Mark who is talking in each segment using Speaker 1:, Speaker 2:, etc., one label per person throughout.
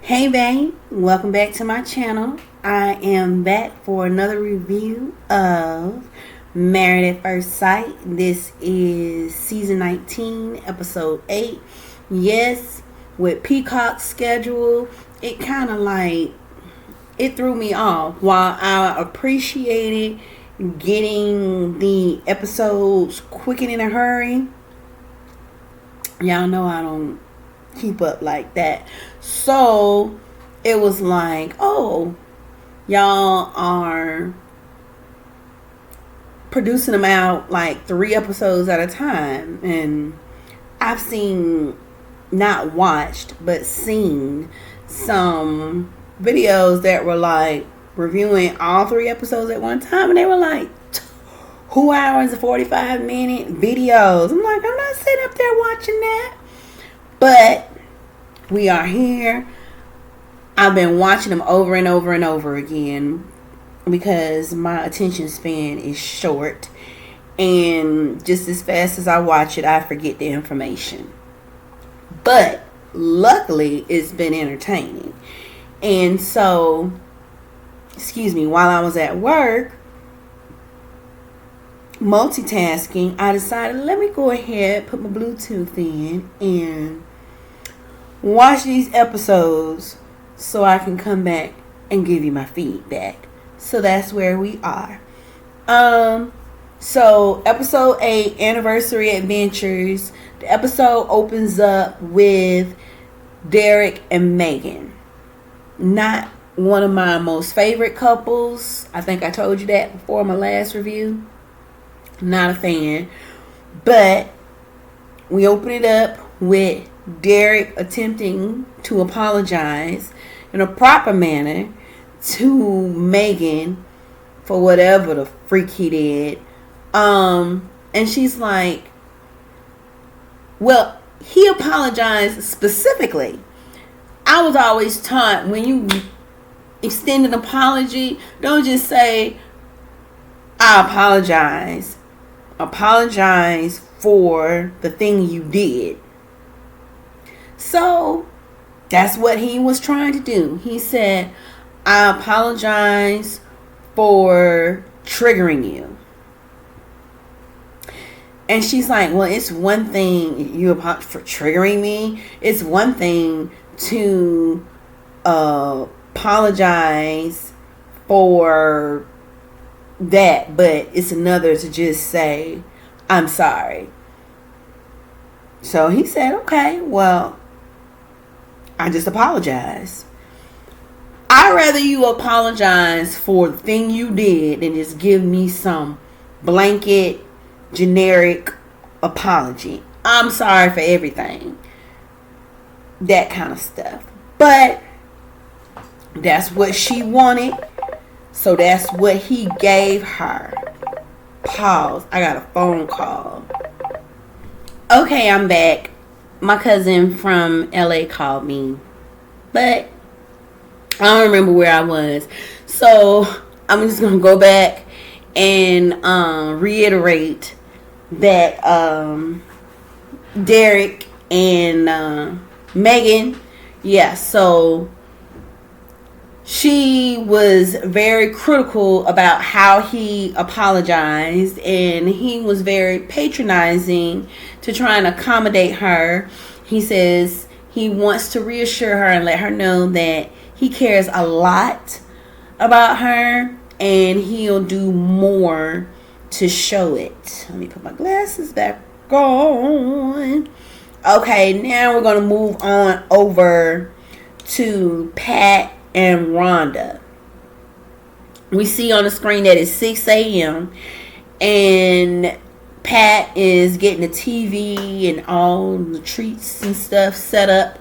Speaker 1: Hey babe, welcome back to my channel. I am back for another review of Married at First Sight. This is season 19, episode 8. Yes, with Peacock's schedule, it kind of it threw me off. While I appreciated getting the episodes quick and in a hurry, y'all know I don't keep up like that. So it was like, oh, y'all are producing them out like 3 episodes at a time. And I've seen, not watched, but seen some videos that were like reviewing all 3 episodes at one time. And they were like 2 hours and 45-minute videos. I'm like, I'm not sitting up there watching that. But we are here. I've been watching them over and over and over again because my attention span is short. And just as fast as I watch it, I forget the information. But luckily, it's been entertaining. And so, while I was at work, multitasking, I decided, let me go ahead, put my Bluetooth in, and watch these episodes so I can come back and give you my feedback. So that's where we are. So episode 8, Anniversary Adventures. The episode opens up with Derek and Megan. Not one of my most favorite couples. I think I told you that before in my last review. Not a fan. But we open it up with Derek attempting to apologize in a proper manner to Megan for whatever the freak he did. And she's like, well, he apologized specifically. I was always taught when you extend an apology, don't just say, I apologize. Apologize for the thing you did. So that's what he was trying to do. He said, I apologize for triggering you. And she's like, well, it's one thing you apologize for triggering me. It's one thing to apologize for that, but it's another to just say, I'm sorry. So he said, okay, well, I just apologize. I'd rather you apologize for the thing you did than just give me some blanket, generic apology. I'm sorry for everything. That kind of stuff. But that's what she wanted. So that's what he gave her. Pause. I got a phone call. Okay, I'm back. My cousin from LA called me. But I don't remember where I was. So I'm just going to go back and reiterate that Derek and Megan, yeah, so she was very critical about how he apologized, and he was very patronizing to try and accommodate her. He says he wants to reassure her and let her know that he cares a lot about her, and he'll do more to show it. Let me put my glasses back on. Okay, now we're going to move on over to Pat and Rhonda. We see on the screen that it's 6 a.m. and Pat is getting the TV and all the treats and stuff set up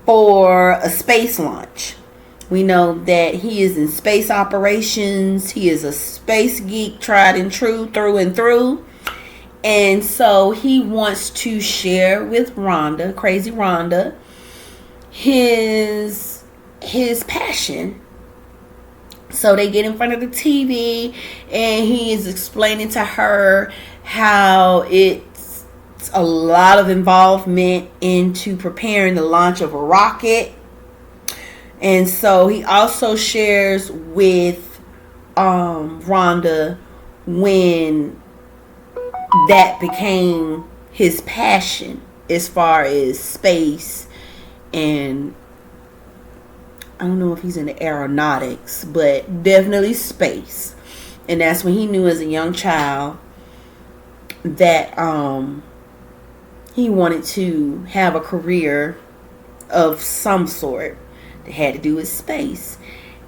Speaker 1: for a space launch. We know that he is in space operations. He is a space geek, tried and true, through and through. And so he wants to share with Rhonda, crazy Rhonda, his passion. So they get in front of the TV and he is explaining to her how it's a lot of involvement into preparing the launch of a rocket. And so he also shares with Rhonda when that became his passion as far as space, and I don't know if he's into aeronautics, but definitely space. And that's when he knew as a young child that he wanted to have a career of some sort that had to do with space.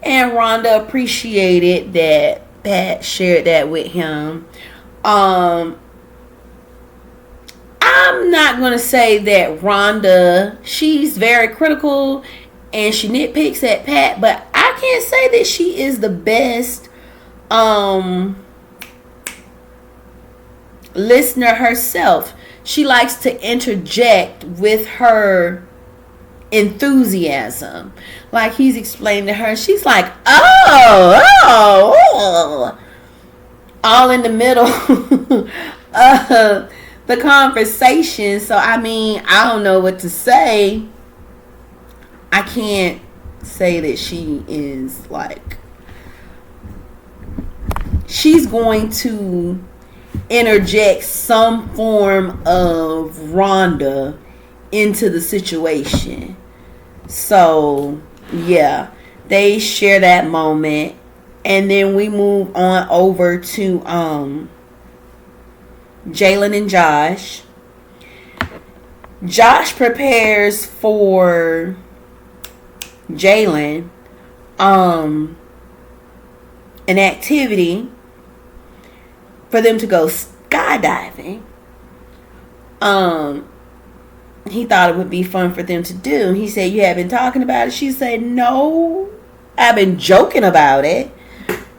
Speaker 1: And Rhonda appreciated that Pat shared that with him. I'm not going to say that Rhonda, she's very critical and she nitpicks at Pat, but I can't say that she is the best listener herself. She likes to interject with her enthusiasm. Like he's explaining to her, she's like, oh, all in the middle of the conversation. So I mean, I don't know what to say. I can't say that she is like, she's going to interject some form of Rhonda into the situation. So yeah, they share that moment, and then we move on over to Jalen and Josh. Josh prepares for Jalen an activity for them to go skydiving. He thought it would be fun for them to do. He said, you have been talking about it? She said, no, I've been joking about it,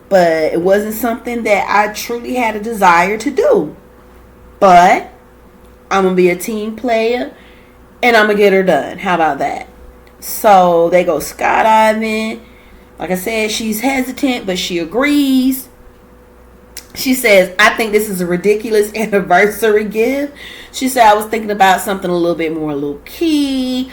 Speaker 1: but it wasn't something that I truly had a desire to do. But I'm going to be a team player and I'm going to get her done. How about that? So they go skydiving. Like I said, she's hesitant, but she agrees. She says, I think this is a ridiculous anniversary gift. She said, I was thinking about something a little bit more low-key.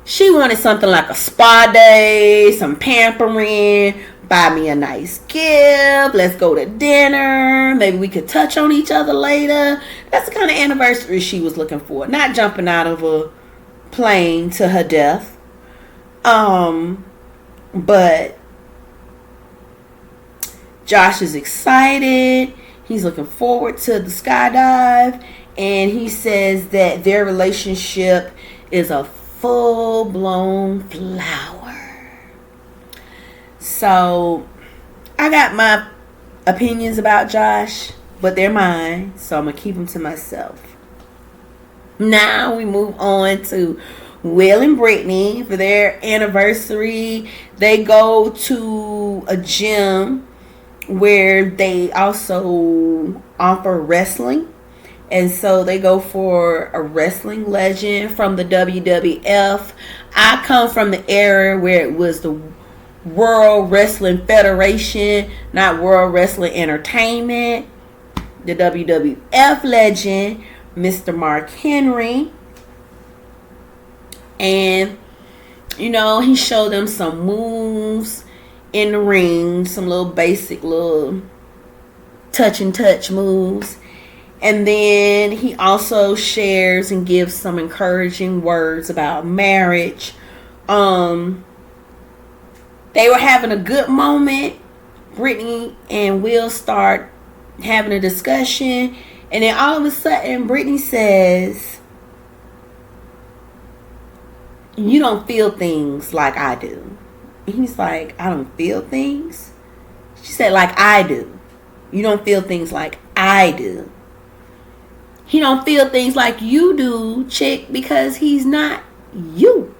Speaker 1: She wanted something like a spa day, some pampering, buy me a nice gift, let's go to dinner, maybe we could touch on each other later. That's the kind of anniversary she was looking for. Not jumping out of a plane to her death. But Josh is excited. He's looking forward to the skydive. And he says that their relationship is a full-blown flower. So, I got my opinions about Josh, but they're mine. So, I'm going to keep them to myself. Now, we move on to Will and Brittany for their anniversary. They go to a gym where they also offer wrestling. And so they go for a wrestling legend from the WWF. I come from the era where it was the World Wrestling Federation, not World Wrestling Entertainment. The WWF legend, Mr. Mark Henry. And, you know, he showed them some moves in the ring, some little basic little touch moves. And then he also shares and gives some encouraging words about marriage. They were having a good moment. Brittany and Will start having a discussion, and then all of a sudden Brittany says, you don't feel things like I do. And he's like, I don't feel things? She said, like I do. You don't feel things like I do. He don't feel things like you do, chick, because he's not you.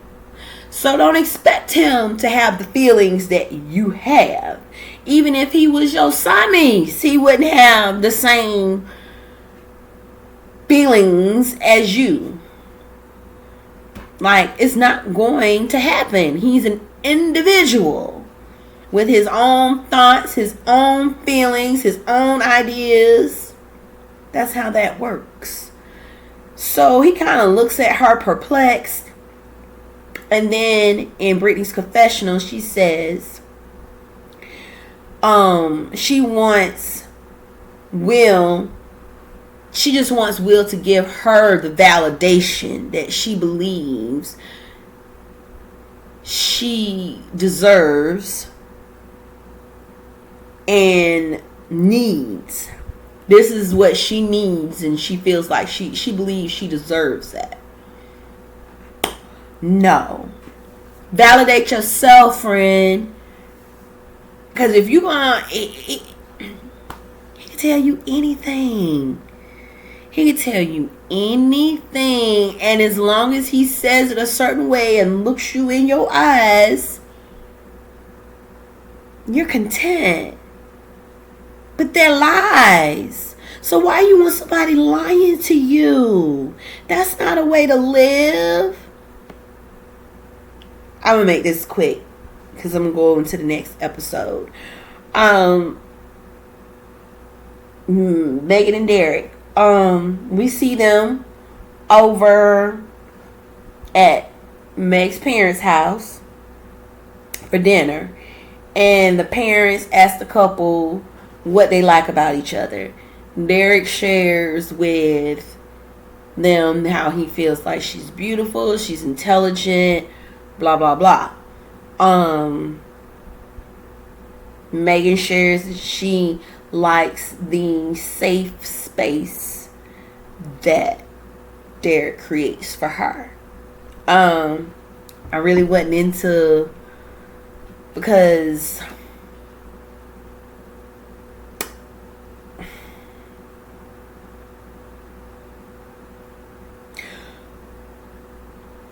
Speaker 1: So don't expect him to have the feelings that you have. Even if he was your Siamese, he wouldn't have the same feelings as you. Like, it's not going to happen. He's an individual with his own thoughts, his own feelings, his own ideas. That's how that works. So he kind of looks at her perplexed. And then in Brittany's confessional, she says, she wants Will, she just wants Will to give her the validation that she believes she deserves and needs. This is what she needs, and she feels like she believes she deserves that. No. Validate yourself, friend. Because if you're gonna, he can tell you anything. He can tell you anything. And as long as he says it a certain way and looks you in your eyes, you're content. But they're lies. So why you want somebody lying to you? That's not a way to live. I'm going to make this quick because I'm going to go into the next episode. Megan and Derek. We see them over at Meg's parents' house for dinner. And the parents ask the couple what they like about each other. Derek shares with them how he feels like she's beautiful, she's intelligent, blah blah blah. Megan shares that she likes the safe space that Derek creates for her. I really wasn't into, because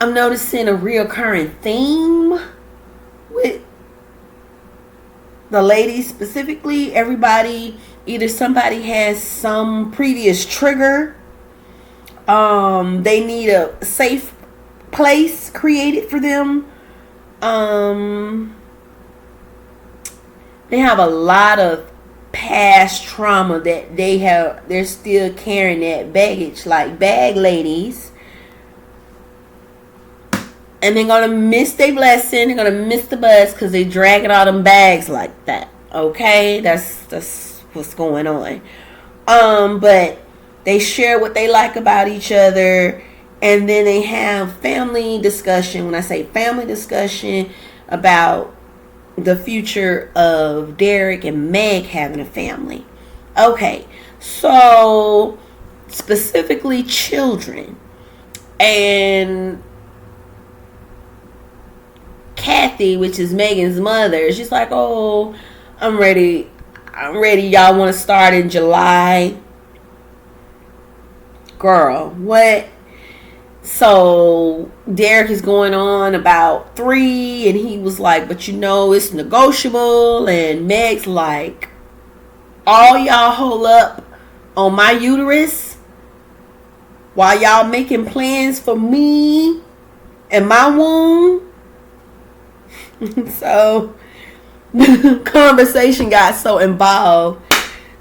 Speaker 1: I'm noticing a reoccurring theme with the ladies specifically. Everybody, either somebody has some previous trigger, they need a safe place created for them, they have a lot of past trauma that they're still carrying that baggage, like bag ladies. And they're going to miss their blessing. They're going to miss the bus because they dragging all them bags like that. Okay? That's what's going on. But they share what they like about each other. And then they have family discussion. When I say family discussion, about the future of Derek and Meg having a family. Okay. So, specifically children. And Kathy, which is Megan's mother, she's like, oh, I'm ready. Y'all want to start in July? Girl, what? So Derek is going on about 3, and he was like, but it's negotiable. And Meg's like, all y'all hold up on my uterus while y'all making plans for me and my womb. So the conversation got so involved,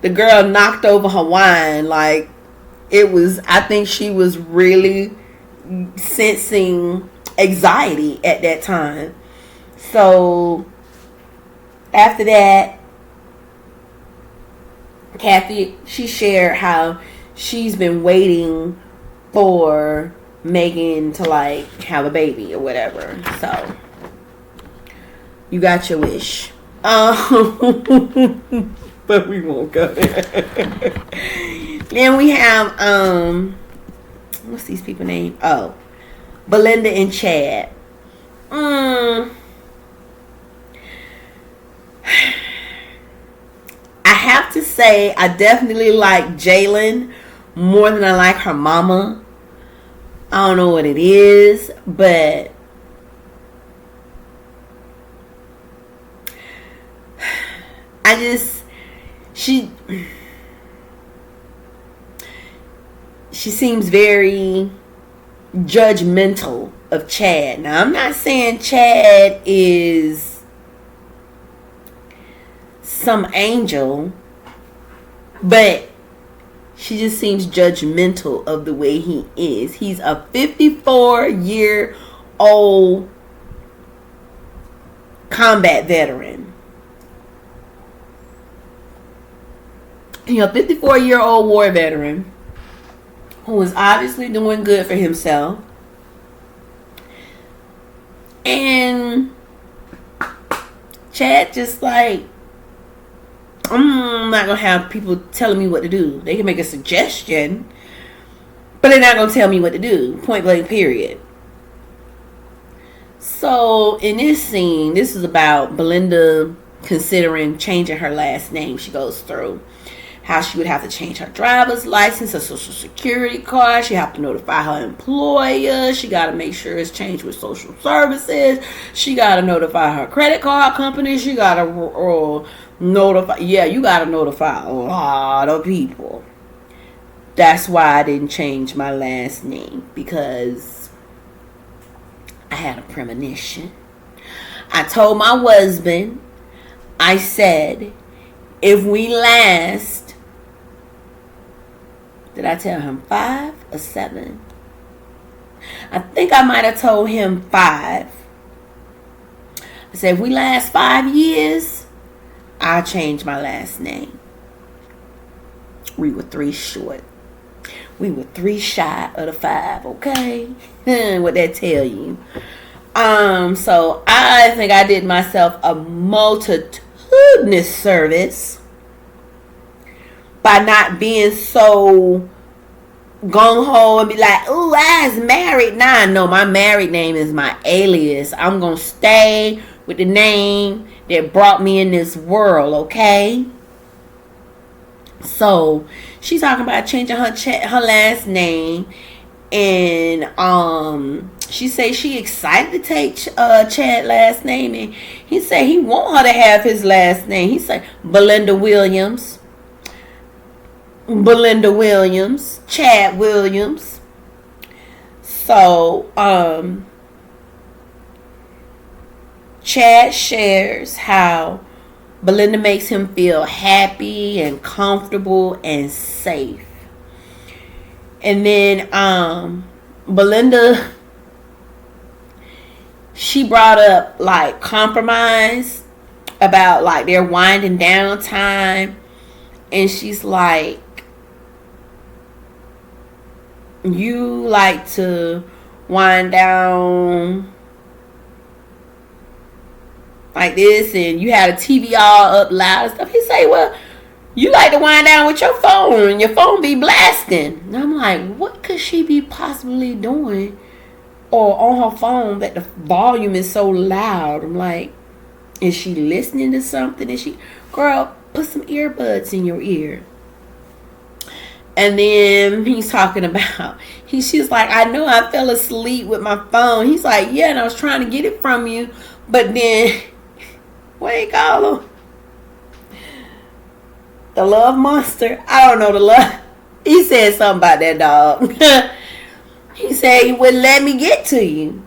Speaker 1: the girl knocked over her wine. Like, I think she was really sensing anxiety at that time. So after that, Kathy, she shared how she's been waiting for Megan to like have a baby or whatever. So you got your wish. But we won't go there. Then we have what's these people name? Oh, Belinda and Chad. I have to say I definitely like Jalen more than I like her mama. I don't know what it is, but she seems very judgmental of Chad. Now, I'm not saying Chad is some angel, but she just seems judgmental of the way he is. He's a 54-year-old combat veteran. He's a 54-year-old war veteran who is obviously doing good for himself. And Chad just like, I'm not going to have people telling me what to do. They can make a suggestion, but they're not going to tell me what to do. Point blank, period. So in this scene, this is about Belinda considering changing her last name. She goes through how she would have to change her driver's license, her social security card. She have to notify her employer. She got to make sure it's changed with social services. She got to notify her credit card company. She got to notify. Yeah, you got to notify a lot of people. That's why I didn't change my last name, because I had a premonition. I told my husband, I said, if we last, did I tell him 5 or 7? I think I might have told him 5. I said, if we last 5 years, I'll change my last name. We were 3 short. We were 3 shy of the 5, okay? What that tell you? So I think I did myself a multitudinous service by not being so gung-ho and be like, ooh, I was married. Nah, no, my married name is my alias. I'm going to stay with the name that brought me in this world, okay? So she's talking about changing her last name, and she says she excited to take Chad's last name, and he said he want her to have his last name. He said Belinda Williams, Chad Williams. So Chad shares how Belinda makes him feel happy and comfortable and safe. And then Belinda, she brought up like compromise about like their winding down time. And she's like, you like to wind down like this, and you had a TV all up loud and stuff. He say, well, you like to wind down with your phone, and your phone be blasting. And I'm like, what could she be possibly doing or on her phone that the volume is so loud? I'm like, is she listening to something? Is she, girl, put some earbuds in your ear. And then he's talking about, she's like, I know I fell asleep with my phone. He's like, yeah, and I was trying to get it from you, but then, what do you call him? The love monster? I don't know, the love. He said something about that dog. He said he wouldn't let me get to you.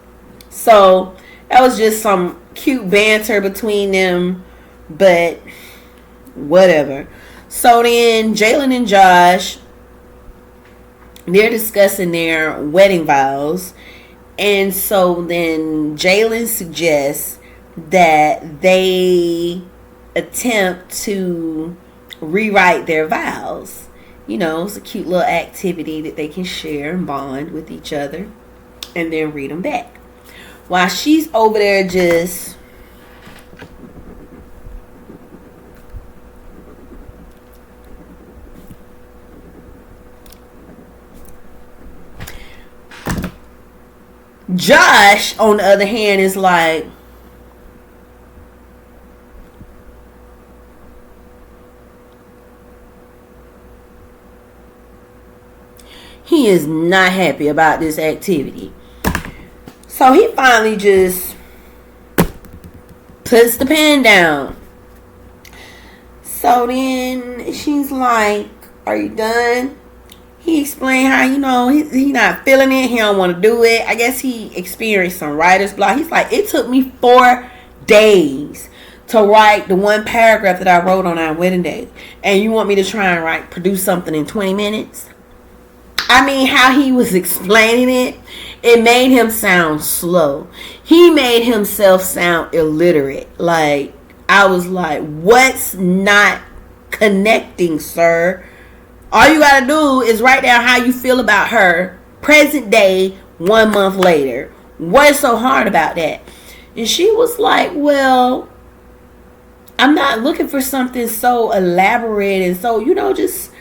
Speaker 1: So that was just some cute banter between them, but whatever. So then Jalen and Josh, they're discussing their wedding vows. And so then Jalen suggests that they attempt to rewrite their vows. You know, it's a cute little activity that they can share and bond with each other, and then read them back. While she's over there just Josh, on the other hand, is like, he is not happy about this activity. So he finally just puts the pen down. So then she's like, are you done? He explained how, you know, he not feeling it. He don't want to do it. I guess he experienced some writer's block. He's like, it took me 4 days to write the one paragraph that I wrote on our wedding day. And you want me to try and produce something in 20 minutes? I mean, how he was explaining it it made him sound slow. He made himself sound illiterate. Like, I was like, what's not connecting, sir? All you gotta do is write down how you feel about her present day 1 month later. What's so hard about that? And she was like, well, I'm not looking for something so elaborate and so, just.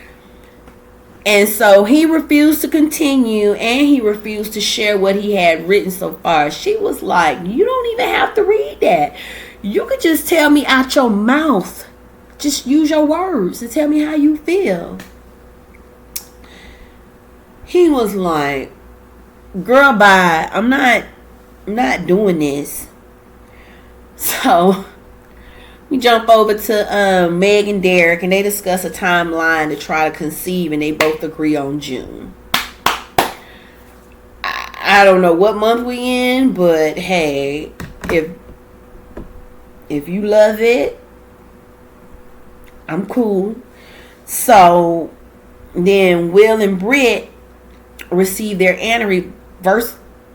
Speaker 1: And so he refused to continue, and he refused to share what he had written so far. She was like, you don't even have to read that. You could just tell me out your mouth. Just use your words and tell me how you feel. He was like, girl, bye. I'm not doing this. So we jump over to Meg and Derek, and they discuss a timeline to try to conceive, and they both agree on June. I don't know what month we in, but hey, if you love it, I'm cool. So then Will and Britt receive their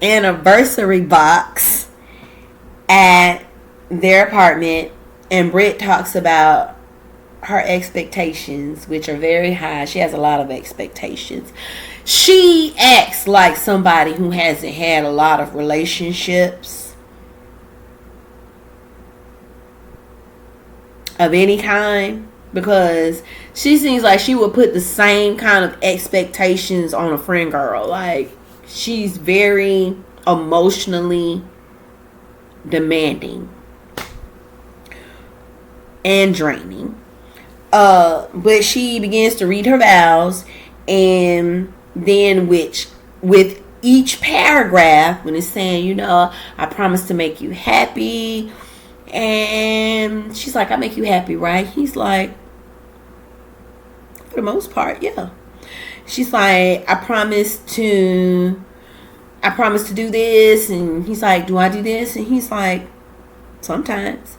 Speaker 1: anniversary box at their apartment. And Britt talks about her expectations, which are very high. She has a lot of expectations. She acts like somebody who hasn't had a lot of relationships of any kind, because she seems like she would put the same kind of expectations on a friend girl. Like, she's very emotionally demanding and draining. But she begins to read her vows, and then with each paragraph, when it's saying, I promise to make you happy, and she's like, I make you happy, right? He's like, for the most part, yeah. She's like, I promise to do this, and he's like, do I do this? And he's like, sometimes.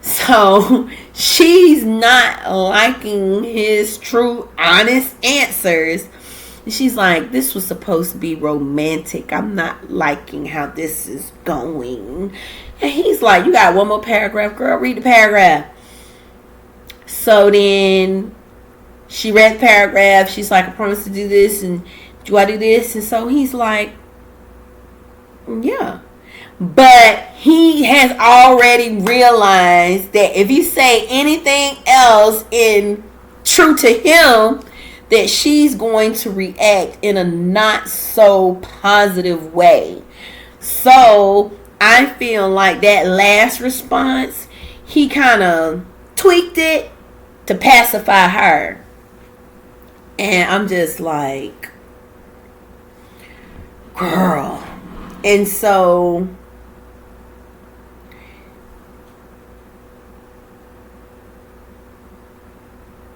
Speaker 1: So she's not liking his true, honest answers. She's like, this was supposed to be romantic. I'm not liking how this is going. And he's like, you got one more paragraph, girl. Read the paragraph. So then she read the paragraph. She's like, I promise to do this, and do I do this? And so he's like, yeah. But he has already realized that if you say anything else in true to him, that she's going to react in a not so positive way. So I feel like that last response, he kind of tweaked it to pacify her. And I'm just like, girl. And so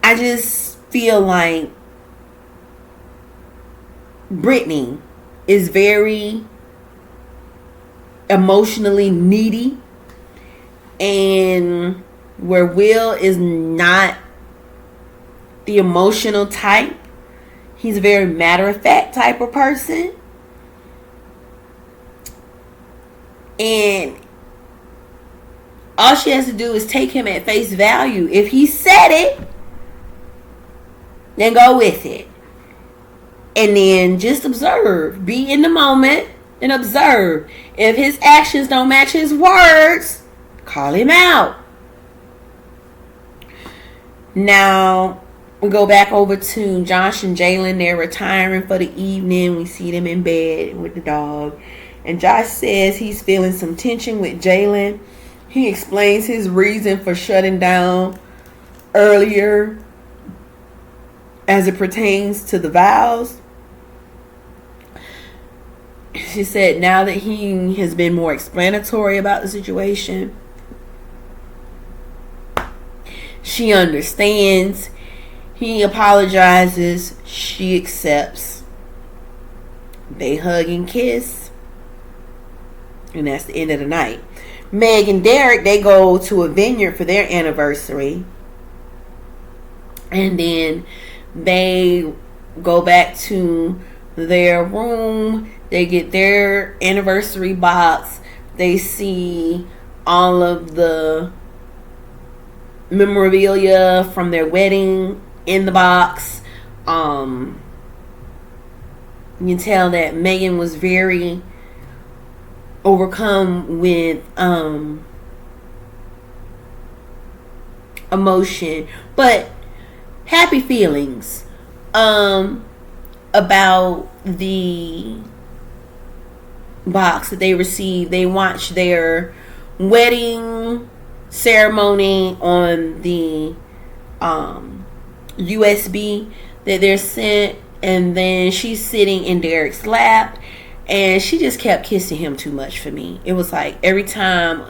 Speaker 1: I just feel like Brittany is very emotionally needy, and where Will is not the emotional type. He's a very matter-of-fact type of person. And all she has to do is take him at face value. If he said it, then go with it. And then just observe. Be in the moment and observe. If his actions don't match his words, call him out. Now, we go back over to Josh and Jalen. They're retiring for the evening. We see them in bed with the dog. And Josh says he's feeling some tension with Jalen. He explains his reason for shutting down earlier as it pertains to the vows. She said now that he has been more explanatory about the situation, she understands. He apologizes. She accepts. They hug and kiss. And that's the end of the night. Meg and Derek, they go to a vineyard for their anniversary. And then they go back to their room They get their anniversary box. They see all of the memorabilia from their wedding in the box. You can tell that Megan was very overcome with emotion, but happy feelings about the box that they received. They watched their wedding ceremony on the USB that they're sent, and then she's sitting in Derek's lap, and she just kept kissing him too much for me. It was like every time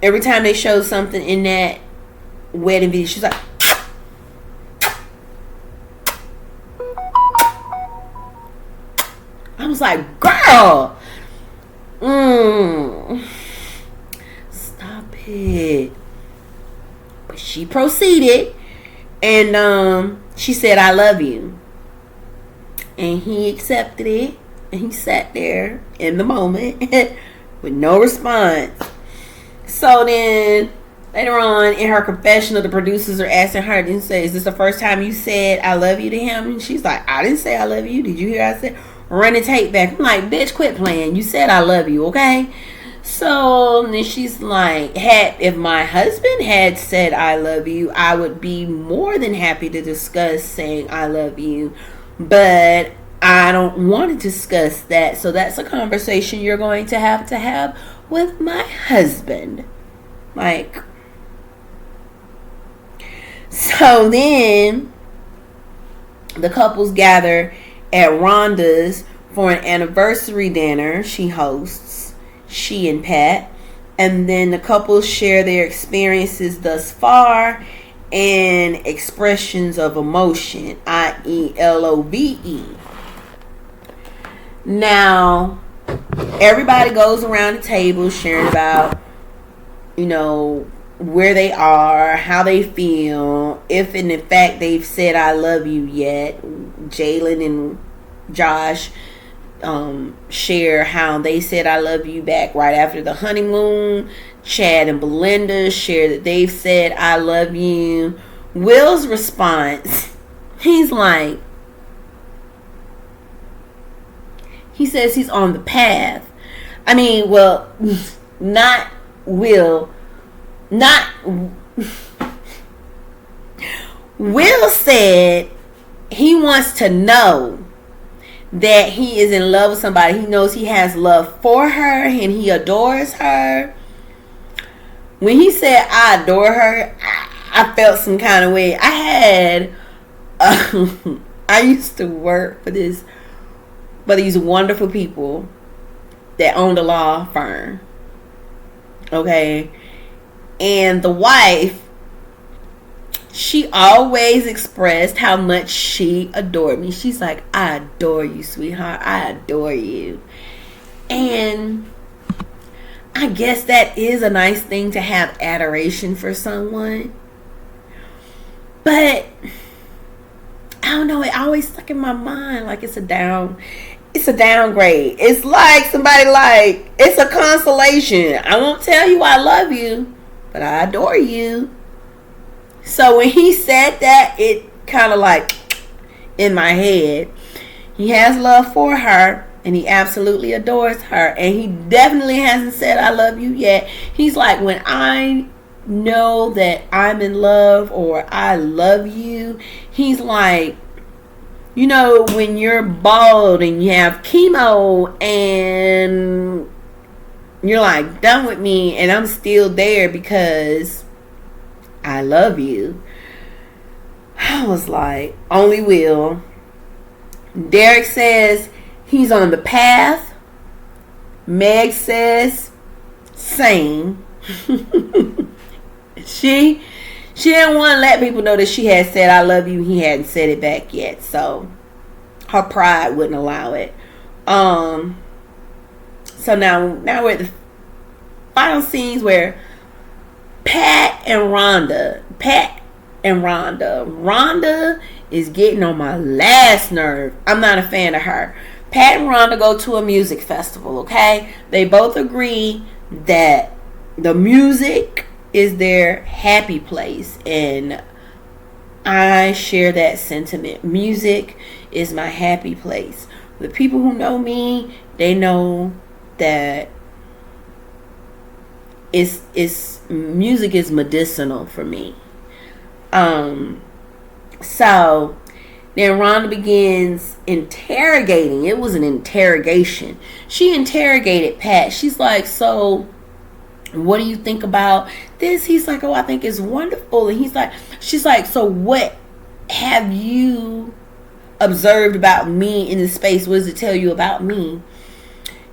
Speaker 1: they showed something in that wedding video, she's like, I was like, girl, stop it. But she proceeded, and she said, I love you. And he accepted it, and he sat there in the moment with no response. So then later on in her confessional, the producers are asking her, didn't say, is this the first time you said I love you to him? And she's like, I didn't say I love you. Did you hear I said? Run the tape back. I'm like, bitch, quit playing. You said I love you, okay? So then she's like, if my husband had said I love you, I would be more than happy to discuss saying I love you. But I don't want to discuss that. So that's a conversation you're going to have with my husband. Like, so then the couples gather at Rhonda's for an anniversary dinner she hosts, she and Pat. And then the couples share their experiences thus far and expressions of emotion, i.e. LOVE. Now, everybody goes around the table sharing about, where they are, how they feel, if and in fact they've said I love you yet. Jalen and Josh share how they said I love you back right after the honeymoon. Chad and Belinda share that they've said I love you. Will's response, he's like, he says he's on the path. I mean, well, not Will. Will said he wants to know that he is in love with somebody. He knows he has love for her and he adores her. When he said I adore her, I felt some kind of way. I used to work for these wonderful people that owned a law firm. Okay. And the wife, she always expressed how much she adored me. She's like, I adore you, sweetheart. I adore you. And I guess that is a nice thing to have adoration for someone. But I don't know, it always stuck in my mind like it's a downgrade. It's like somebody like, it's a consolation. I won't tell you I love you, but I adore you. So when he said that, it kind of like in my head. He has love for her and he absolutely adores her, and he definitely hasn't said I love you yet. He's like, when I know that I'm in love or I love you, he's like, when you're bald and you have chemo and you're like done with me and I'm still there because I love you. I was like, only Will. Derek says he's on the path. Meg says same. She didn't want to let people know that she had said I love you. He hadn't said it back yet, so her pride wouldn't allow it. So now we're at the final scenes where Pat and Rhonda. Rhonda is getting on my last nerve. I'm not a fan of her Pat and Rhonda go to a music festival, okay? They both agree that the music is their happy place, and I share that sentiment. Music is my happy place. The people who know me, they know that it's music is medicinal for me. So then Rhonda begins interrogating. It was an interrogation. She interrogated Pat. She's like, so what do you think about this? He's like, oh, I think it's wonderful. And she's like, so what have you observed about me in the space? What does it tell you about me?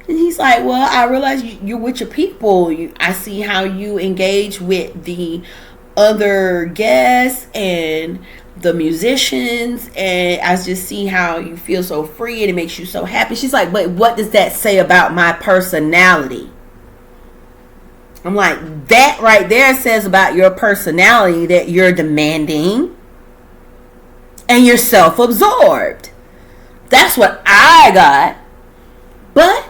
Speaker 1: And he's like, well, I realize you're with your people. I see how you engage with the other guests and the musicians, and I just see how you feel so free and it makes you so happy. She's like, but what does that say about my personality? I'm like, that right there says about your personality that you're demanding and you're self-absorbed. That's what I got. But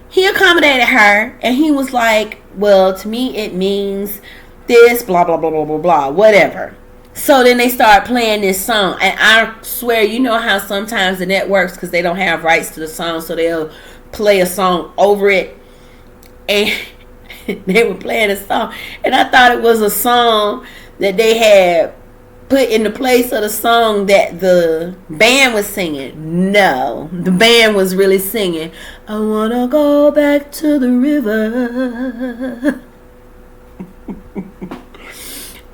Speaker 1: he accommodated her, and he was like, well, to me it means this, blah, blah, blah, blah, blah, blah, whatever. So then they start playing this song, and I swear, you know how sometimes the networks, because they don't have rights to the song, so they'll play a song over it, and they were playing a song, and I thought it was a song that they had put in the place of the song that the band was singing. No, the band was really singing, I wanna go back to the river,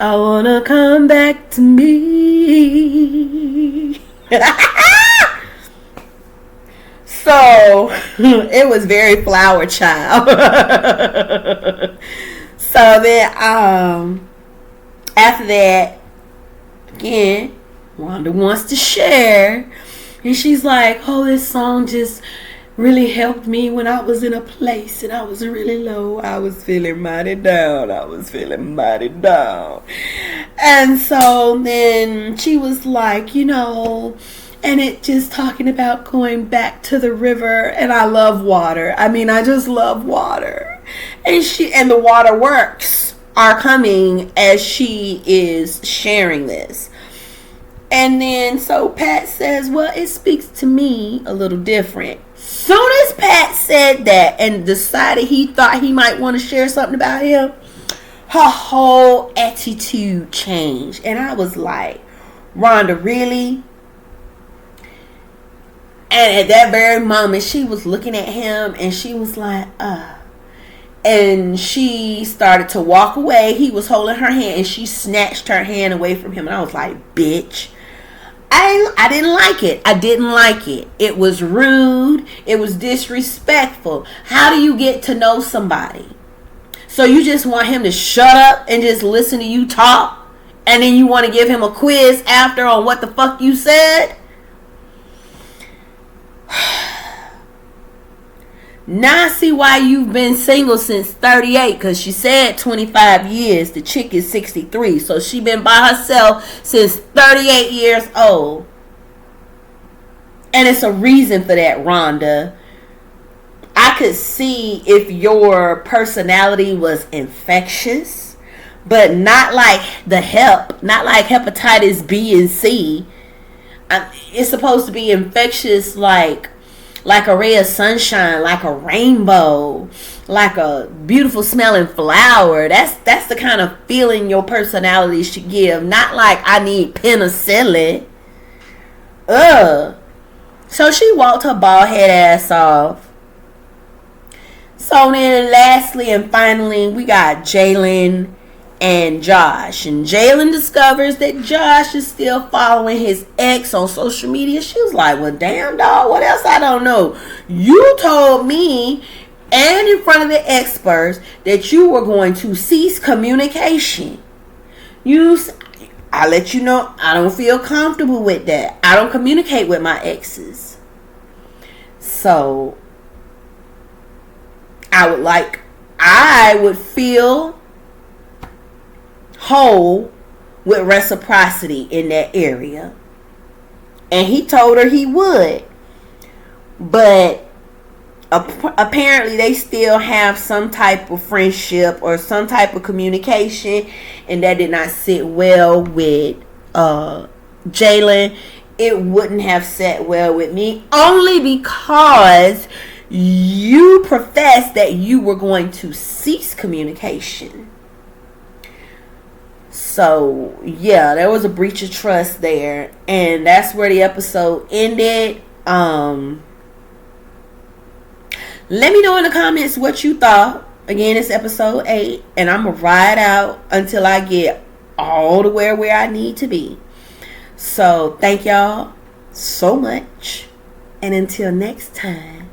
Speaker 1: I wanna come back to me. So it was very Flower Child. So then after that, again, Wanda wants to share, and she's like, oh, this song just really helped me when I was in a place and I was really low. I was feeling mighty down. And so then she was like, and it just talking about going back to the river, and I love water. I mean, I just love water. And the waterworks are coming as she is sharing this. And then so Pat says, well, it speaks to me a little different. Soon as Pat said that and decided he thought he might want to share something about him, her whole attitude changed. And I was like, Rhonda, really? And at that very moment, she was looking at him and she was like, and she started to walk away. He was holding her hand and she snatched her hand away from him. And I was like, bitch. I didn't like it. I didn't like it. It was rude. It was disrespectful. How do you get to know somebody? So you just want him to shut up and just listen to you talk? And then you want to give him a quiz after on what the fuck you said? Now I see why you've been single since 38, because she said 25 years. The chick is 63, so she been by herself since 38 years old. And it's a reason for that, Rhonda. I could see if your personality was infectious, but not like not like hepatitis B and C. It's supposed to be infectious like a ray of sunshine, like a rainbow, like a beautiful smelling flower. That's the kind of feeling your personality should give. Not like I need penicillin. Ugh. So she walked her bald head ass off. So then lastly and finally, we got Jalen and Josh. And Jalen discovers that Josh is still following his ex on social media. She was like, well, damn, dog, what else I don't know? You told me and in front of the experts that you were going to cease communication. I let you know I don't feel comfortable with that. I don't communicate with my exes. So I would feel whole with reciprocity in that area. And he told her he would. but apparently they still have some type of friendship or some type of communication, and that did not sit well with Jalen. It wouldn't have sat well with me, only because you professed that you were going to cease communication. So yeah, there was a breach of trust there, and that's where the episode ended. Let me know in the comments what you thought. Again, it's episode 8, and I'm going to ride out until I get all the way where I need to be. So, thank y'all so much. And until next time.